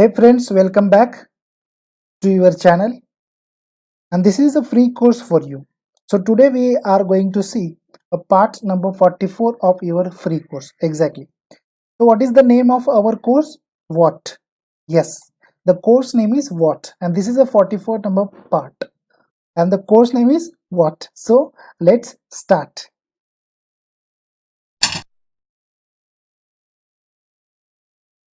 Hey friends, welcome back to your channel, and this is a free course for you. So today we are going to see a part number 44 of your free course. Exactly. So what is the name of our course? What? Yes, the course name is what, and this is a 44 number part, and the course name is what. So let's start.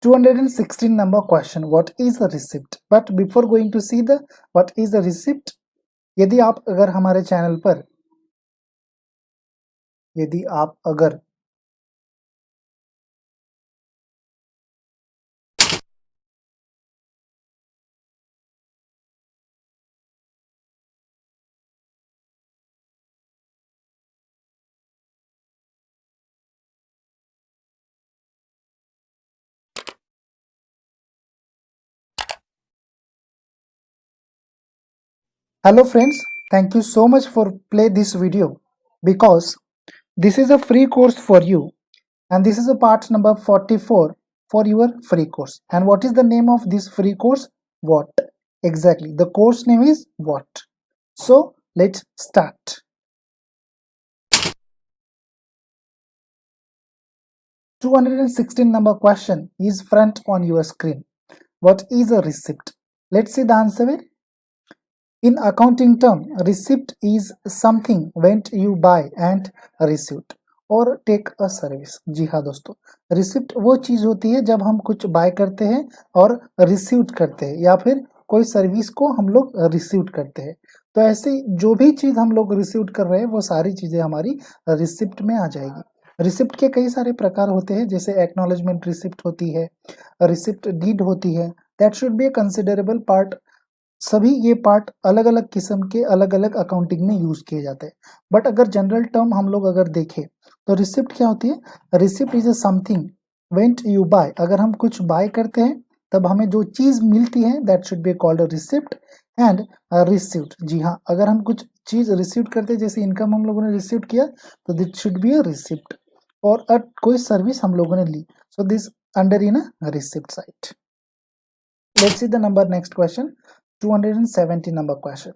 216 number question, what is the receipt? But before going to see the what is the receipt, यदि आप अगर हमारे channel पर यदि आप अगर Hello friends, thank you so much for play this video because this is a free course for you, and this is a part number 44 for your free course. And what is the name of this free course? What? Exactly, the course name is what. So let's start. 216 number question is front on your screen. What is a receipt? Let's see the answer. In accounting term, receipt is something when you buy and receipt और take a service. जी हाँ दोस्तों, receipt वो चीज होती है जब हम कुछ बाय करते हैं और रिसीव करते हैं, या फिर कोई सर्विस को हम लोग रिसीव करते हैं. तो ऐसे जो भी चीज हम लोग रिसीव कर रहे हैं वो सारी चीजें हमारी रिसिप्ट में आ जाएगी. रिसिप्ट के कई सारे प्रकार होते हैं, जैसे एक्नॉलेजमेंट रिसिप्ट होती है, रिसिप्ट डीड होती है. That should B A considerable part. सभी ये पार्ट अलग अलग किस्म के अलग अलग अकाउंटिंग में यूज किए जाते हैं. बट अगर जनरल टर्म हम लोग अगर देखें तो रिसिप्ट क्या होती है? Receipt is a something when you buy. अगर हम कुछ बाय करते हैं तब हमें जो चीज मिलती है that should be called receipt and received. जी हाँ, अगर हम कुछ चीज रिसीव करते हैं, जैसे इनकम हम लोगों ने रिसीव किया तो this should be a receipt. और कोई सर्विस हम लोगों ने ली, so this under in a receipt side. Let's see the number next question. 270 number question,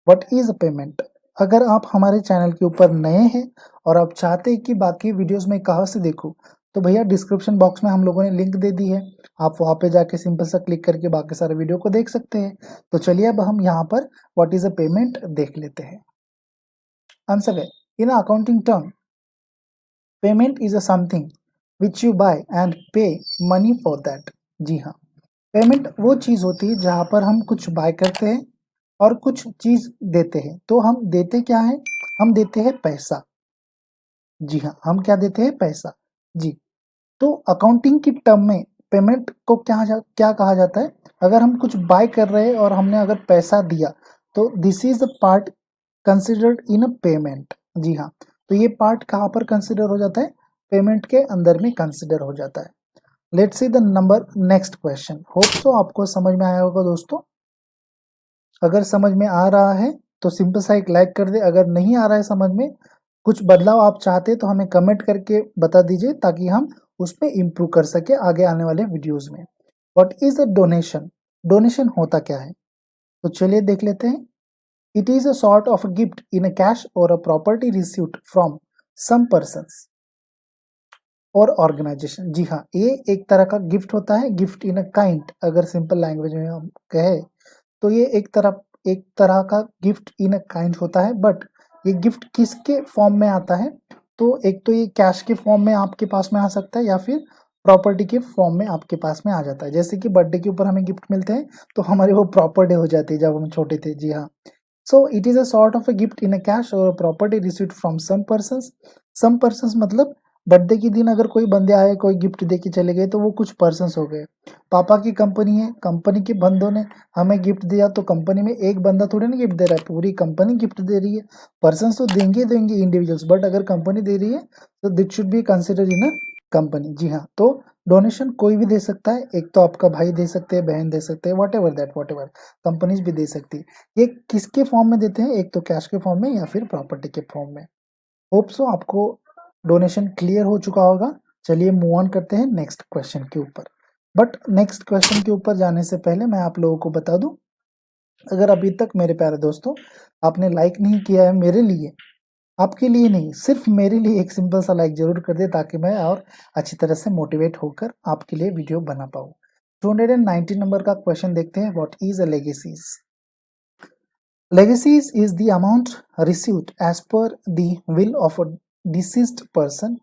what is payment? अगर आप हमारे चैनल के ऊपर नए हैं और आप चाहते हैं कि बाकी वीडियोस में कहाँ से देखूं, तो भैया डिस्क्रिप्शन बॉक्स में हम लोगों ने लिंक दे दी है, आप वहां पे जाके सिंपल सा क्लिक करके बाकी सारे वीडियो को देख सकते हैं. तो चलिए अब हम यहाँ पर व्हाट इज अ पेमेंट देख लेते हैं. आंसर है, in accounting term payment is a something which you buy and pay money for that. जी हाँ, पेमेंट वो चीज होती है जहां पर हम कुछ बाय करते हैं और कुछ चीज देते हैं. तो हम देते क्या है? हम देते हैं पैसा. जी हाँ, हम क्या देते हैं? पैसा. जी. तो अकाउंटिंग की टर्म में पेमेंट को क्या कहा जाता है? अगर हम कुछ बाय कर रहे हैं और हमने अगर पैसा दिया तो this is a part considered in a payment. जी हाँ, तो ये पार्ट कहाँ पर कंसिडर हो जाता है? पेमेंट के अंदर में कंसिडर हो जाता है. Let's see the number next question. Hope so आपको समझ में आया होगा दोस्तों. अगर समझ में आ रहा है तो सिंपल सा एक लाइक कर दे. अगर नहीं आ रहा है समझ में, कुछ बदलाव आप चाहते हैं तो हमें कमेंट करके बता दीजिए ताकि हम उस पर इम्प्रूव कर सके आगे आने वाले वीडियोस में. What is a donation? Donation होता क्या है? तो चलिए देख लेते हैं. It is a sort of gift in a cash or a property received from some persons or organisation. जी हाँ, ये एक तरह का गिफ्ट होता है, गिफ्ट इन अ काइंड. अगर सिंपल लैंग्वेज में हम कहें तो ये एक तरह का गिफ्ट इन अ काइंड होता है. बट ये गिफ्ट किसके फॉर्म में आता है? तो एक तो ये कैश के फॉर्म में आपके पास में आ सकता है, या फिर प्रॉपर्टी के फॉर्म में आपके पास में आ जाता है. जैसे कि बर्थडे के ऊपर हमें गिफ्ट मिलते हैं तो हमारी वो प्रॉपर्टी हो जाती है जब हम छोटे थे. जी हाँ, so it is a sort of a gift in a cash or property received from some persons. Some persons मतलब बर्थडे के दिन अगर कोई बंदे आए, कोई गिफ्ट दे के चले गए, तो वो कुछ पर्सन्स हो गए. पापा की कंपनी है, कंपनी के बंदों ने हमें गिफ्ट दिया, तो कंपनी में एक बंदा थोड़ी ना गिफ्ट दे रहा है, पूरी कंपनी गिफ्ट दे रही है. पर्सन्स तो देंगे इंडिविजुअल्स, बट अगर कंपनी दे रही है तो that should be consider in a company. जी हाँ, तो डोनेशन कोई भी दे सकता है. एक तो आपका भाई दे सकते हैं, बहन दे सकते हैं, what ever that, what ever companies भी दे सकती है. ये किसके फॉर्म में देते हैं? एक तो कैश के फॉर्म में या फिर प्रॉपर्टी के फॉर्म में. होप सो आपको डोनेशन क्लियर हो चुका होगा. चलिए मूव ऑन करते हैं नेक्स्ट क्वेश्चन के ऊपर. बट नेक्स्ट क्वेश्चन के ऊपर जाने से पहले मैं आप लोगों को बता दूं, अगर अभी तक मेरे प्यारे दोस्तों आपने लाइक नहीं किया है मेरे लिए, आपके लिए नहीं, सिर्फ मेरे लिए एक सिंपल सा लाइक जरूर कर दे ताकि मैं और अच्छी तरह से मोटिवेट होकर आपके लिए वीडियो बना पाऊँ। 219 नंबर का क्वेश्चन देखते हैं, what is a legacies. Legacies is the amount received as per the will of a deceased person.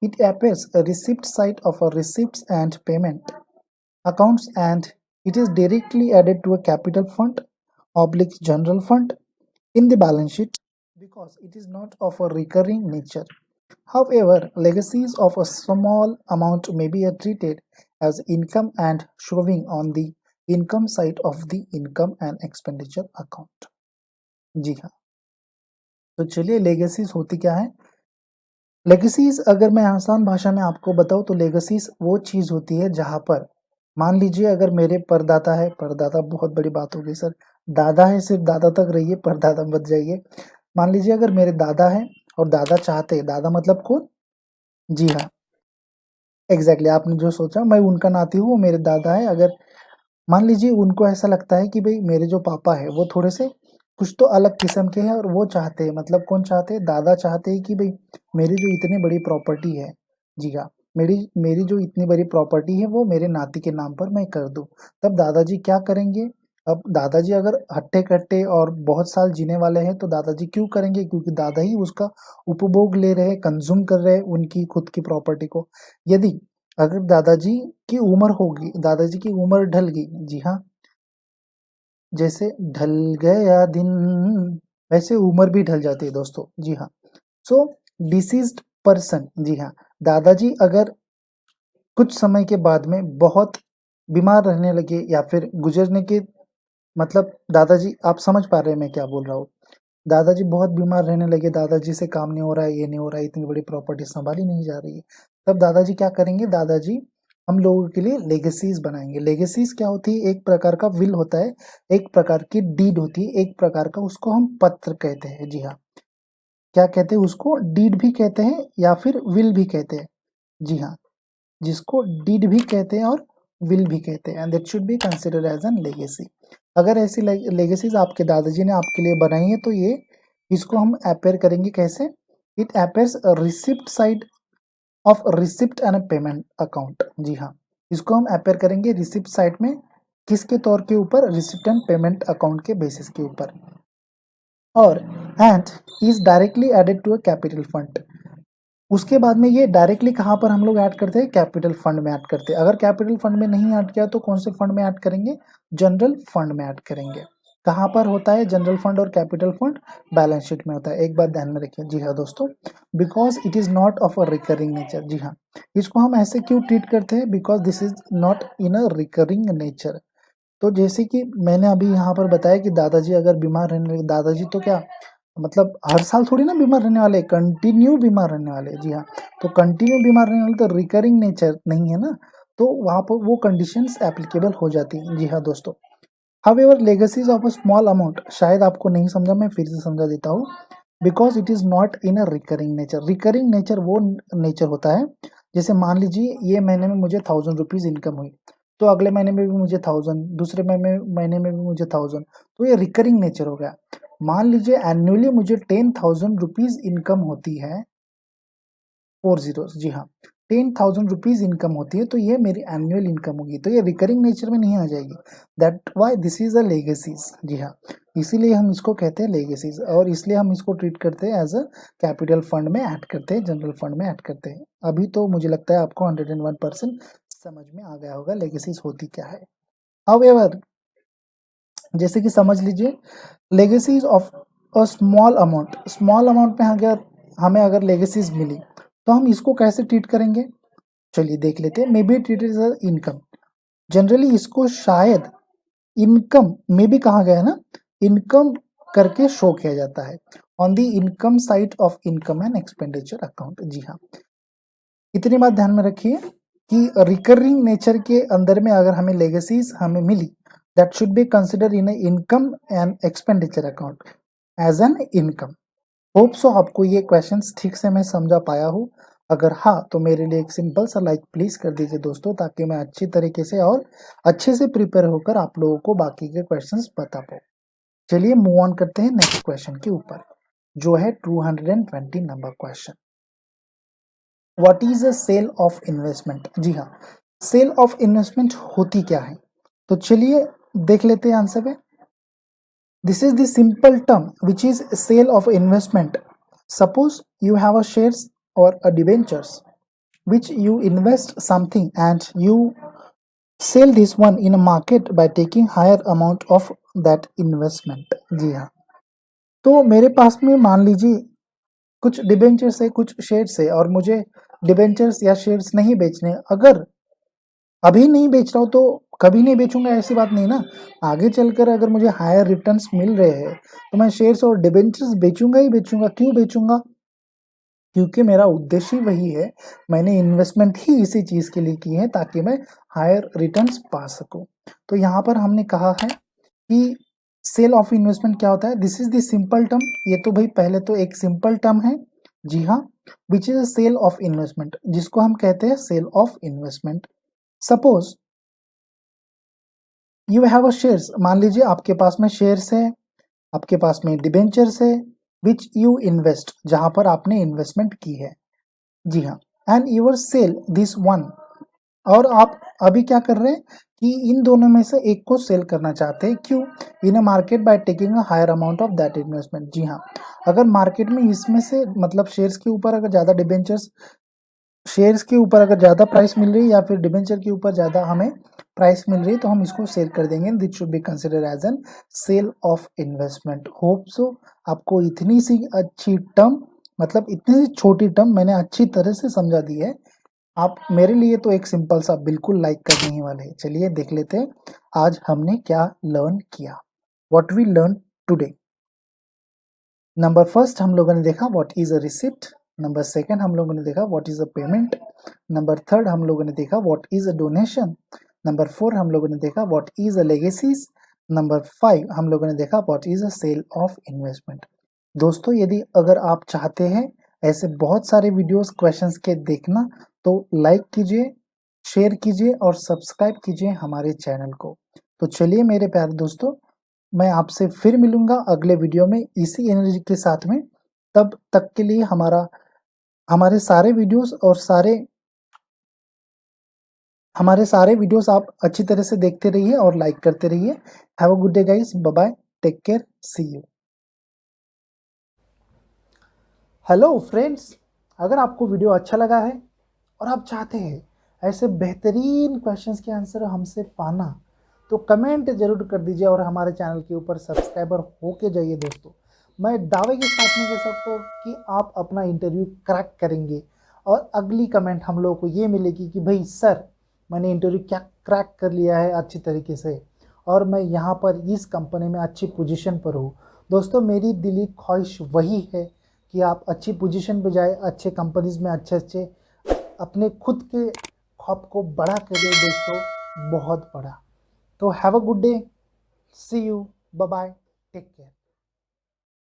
It appears a receipt side of a receipts and payment accounts, and it is directly added to a capital fund oblique general fund in the balance sheet because it is not of a recurring nature. However, legacies of a small amount may be treated as income and showing on the income side of the income and expenditure account. जी हाँ, तो चलिए legacies होती क्या है। Legacies अगर मैं आसान भाषा में आपको बताऊं तो लेगेसीज वो चीज होती है जहां पर मान लीजिए अगर मेरे परदाता है, परदाता बहुत बड़ी बात होगी सर, दादा है सिर्फ दादा तक रहिए, परदादा मत जाइए। मान लीजिए अगर मेरे दादा है और दादा चाहते हैं, दादा मतलब कौन, जी हाँ एग्जैक्टली आपने जो सोचा मैं उनका नाती हूँ, वो मेरे दादा है। अगर मान लीजिए उनको ऐसा लगता है कि भाई मेरे जो पापा है वो थोड़े से कुछ तो अलग किस्म के हैं और वो चाहते हैं, मतलब कौन चाहते हैं, दादा चाहते हैं कि भाई मेरी जो इतनी बड़ी प्रॉपर्टी है, जी हाँ मेरी मेरी जो इतनी बड़ी प्रॉपर्टी है वो मेरे नाती के नाम पर मैं कर दूं। तब दादाजी क्या करेंगे, अब दादाजी अगर हट्टे कट्टे और बहुत साल जीने वाले हैं तो दादाजी क्यों करेंगे, क्योंकि दादा ही उसका उपभोग ले रहे हैं, कंज्यूम कर रहे हैं उनकी खुद की प्रॉपर्टी को। यदि अगर दादाजी की उम्र होगी, दादाजी की उम्र ढल गई, जी हाँ जैसे ढल गया दिन वैसे उम्र भी ढल जाती है दोस्तों, जी हाँ। सो डिसीज्ड पर्सन, जी हाँ दादाजी अगर कुछ समय के बाद में बहुत बीमार रहने लगे या फिर गुजरने के, मतलब दादाजी आप समझ पा रहे हैं मैं क्या बोल रहा हूँ, दादाजी बहुत बीमार रहने लगे, दादाजी से काम नहीं हो रहा है, ये नहीं हो रहा है, इतनी बड़ी प्रॉपर्टी संभाली नहीं जा रही है, तब दादाजी क्या करेंगे, दादाजी हम लोगों के लिए लेगेसीज बनाएंगे। लेगेसीज क्या होती है, एक प्रकार का विल होता है, एक प्रकार की डीड होती है, एक प्रकार का उसको हम पत्र कहते हैं, जी हाँ क्या कहते हैं उसको, डीड भी कहते हैं या फिर विल भी कहते हैं, जी हाँ जिसको डीड भी कहते हैं और विल भी कहते हैं, and that should be considered as an legacy. अगर ऐसी लेगेसीज आपके दादाजी ने आपके लिए बनाई है तो ये इसको हम अपेयर करेंगे कैसे, it appears receipt side of receipt and payment account, जी हाँ इसको हम अपेयर करेंगे रिसिप्ट साइड में, किसके तौर के ऊपर, रिसिप्ट एंड पेमेंट अकाउंट के बेसिस के ऊपर, और and is directly added to a capital fund. उसके बाद में ये डायरेक्टली कहाँ पर हम लोग ऐड करते हैं, कैपिटल फंड में ऐड करते हैं। अगर कैपिटल फंड में नहीं ऐड किया तो कौन से फंड में ऐड करेंगे, जनरल फंड में ऐड करेंगे। कहाँ पर होता है जनरल फंड और कैपिटल फंड, बैलेंस शीट में होता है, एक बात ध्यान में रखिए, जी हाँ दोस्तों, because it is not of a recurring nature, जी हाँ इसको हम ऐसे क्यों ट्रीट करते हैं, because this is not in a recurring nature. तो जैसे कि मैंने अभी यहाँ पर बताया कि दादाजी अगर बीमार रहने लगे, दादाजी तो क्या मतलब हर साल थोड़ी ना बीमार रहने वाले, कंटिन्यू बीमार रहने वाले, जी हाँ तो कंटिन्यू बीमार रहने वाले तो रिकरिंग नेचर नहीं है ना, तो वहाँ पर वो कंडीशंस एप्लीकेबल हो जाती हैं, जी हाँ दोस्तों। However legacies of a small amount, शायद आपको नहीं समझा, मैं फिर से समझा देता हूँ, because it is not in a recurring nature. Recurring nature वो नेचर होता है, जैसे मान लीजिए ये महीने में मुझे 1000 रुपीज इनकम हुई, तो अगले महीने में भी मुझे 1000, दूसरे महीने में भी मुझे 1000, तो ये रिकरिंग नेचर हो गया। मान लीजिए एनुअली मुझे 10,000 रुपीज इनकम होती है, 40, जी हाँ 10,000 रुपीज इनकम होती है, तो ये मेरी एनुअल इनकम होगी, तो ये रिकरिंग नेचर में नहीं आ जाएगी, that why this is a legacies, जी हाँ इसीलिए हम इसको कहते हैं लेगेसीज, और इसलिए हम इसको ट्रीट करते हैं एज अ कैपिटल फंड में ऐड करते हैं, जनरल फंड में ऐड करते हैं। अभी तो मुझे लगता है आपको 101% समझ में आ गया होगा लेगेसीज होती क्या है। हाउएवर जैसे कि समझ लीजिए legacies of a small amount में अगर हमें अगर लेगेसीज मिली तो हम इसको कैसे ट्रीट करेंगे, चलिए देख लेते हैं। May be treated as income, generally इसको शायद इनकम में भी कहा गया है ना, इनकम करके शो किया जाता है on the income side of income and expenditure account, जी हाँ इतनी बात ध्यान में रखिए कि रिकरिंग नेचर के अंदर में अगर हमें लेगेसीज हमें मिली, that should be consider in income and expenditure account as an income. Hope so आपको ये क्वेश्चंस ठीक से मैं समझा पाया हूँ, अगर हाँ तो मेरे लिए एक सिंपल सा लाइक प्लीज कर दीजिए दोस्तों, ताकि मैं अच्छी तरीके से और अच्छे से प्रिपेयर होकर आप लोगों को बाकी के क्वेश्चंस बता पाऊँ। चलिए मूव ऑन करते हैं नेक्स्ट क्वेश्चन के ऊपर, जो है 220 number question. What is a sale of investment? जी हाँ, सेल ऑफ इन्वेस्टमेंट होती क्या है? तो चलिए देख लेते हैं आंसर में। This is the simple term which is sale of investment. Suppose you have a shares और a debentures which you invest something and you sell this one in a market by taking higher amount of that investment। जी हाँ, तो मेरे पास में मान लीजिए कुछ debentures है, कुछ शेयर्स है, और मुझे डिबेंचर्स या शेयर्स नहीं बेचने। अगर अभी नहीं बेच रहा हूँ तो कभी नहीं बेचूंगा, ऐसी बात नहीं ना। आगे चलकर अगर मुझे हायर रिटर्न्स मिल रहे हैं तो मैं शेयर्स और डिबेंचर्स बेचूंगा ही बेचूंगा। क्यों बेचूंगा? क्योंकि मेरा उद्देश्य ही वही है। मैंने इन्वेस्टमेंट ही इसी चीज के लिए की है ताकि मैं हायर रिटर्न्स पा सकूं। तो यहाँ पर हमने कहा है कि सेल ऑफ इन्वेस्टमेंट क्या होता है। This is the simple term. ये तो भाई पहले तो एक सिंपल टर्म है, जी हाँ, which is a sale of investment, जिसको हम कहते हैं sale of investment. Suppose you have a shares, मान लीजिए आपके पास में शेयर्स है, आपके पास में डिबेंचर्स है, विच यू इन्वेस्ट, जहां पर आपने इन्वेस्टमेंट की है, जी हाँ, and your sell this one. और आप अभी क्या कर रहे हैं कि इन दोनों में से एक को सेल करना चाहते हैं। क्यों? In a market by taking a higher amount of that investment. जी हाँ, अगर मार्केट में इसमें से मतलब शेयर्स के ऊपर अगर ज़्यादा डिबेंचर्स, शेयर्स के ऊपर अगर ज़्यादा प्राइस मिल रही है या फिर डिबेंचर के ऊपर ज़्यादा हमें प्राइस मिल रही है, तो हम इसको सेल कर देंगे। This should be consider as an sale of investment. Hope so आपको इतनी सी अच्छी टर्म, मतलब इतनी सी छोटी टर्म मैंने अच्छी तरह से समझा दी है। आप मेरे लिए तो एक सिंपल सा बिल्कुल लाइक करने ही वाले हैं। चलिए देख लेते हैं आज हमने क्या लर्न किया। What we learn today. Number first हम लोगों ने देखा what is a receipt. Number second हम लोगों ने देखा what is a payment. Number third हम लोगों ने देखा what is a donation. Number four हम लोगों ने देखा what is a legacies. Number five हम लोगों ने देखा what is a sale of investment. दोस्तों यदि अगर आप चाहते हैं ऐसे बहुत सारे वीडियोस क्वेश्चंस के देखना, तो लाइक कीजिए, शेयर कीजिए और सब्सक्राइब कीजिए हमारे चैनल को। तो चलिए मेरे प्यारे दोस्तों, मैं आपसे फिर मिलूंगा अगले वीडियो में इसी एनर्जी के साथ में। तब तक के लिए हमारे सारे वीडियोस और हमारे सारे वीडियोस आप अच्छी तरह से देखते रहिए और लाइक करते रहिए। Have a good day guys, bye bye, take care, see you. Hello friends, अगर आपको वीडियो अच्छा लगा है और आप चाहते हैं ऐसे बेहतरीन क्वेश्चंस के आंसर हमसे पाना, तो कमेंट जरूर कर दीजिए और हमारे चैनल के ऊपर सब्सक्राइबर होके जाइए दोस्तों। मैं दावे के साथ में कह सकता हूँ कि आप अपना इंटरव्यू क्रैक करेंगे और अगली कमेंट हम लोगों को ये मिलेगी कि भाई सर, मैंने इंटरव्यू क्या क्रैक कर लिया है अच्छी तरीके से और मैं यहाँ पर इस कंपनी में अच्छी पोजीशन पर हूँ। दोस्तों मेरी दिली ख्वाहिश वही है कि आप अच्छी पोजीशन पे जाए, अच्छे कंपनीज में अच्छे अच्छे अपने खुद के ख्वाब को बड़ा करिए दोस्तों, बहुत बड़ा। तो have a good day, see you, bye bye, take care.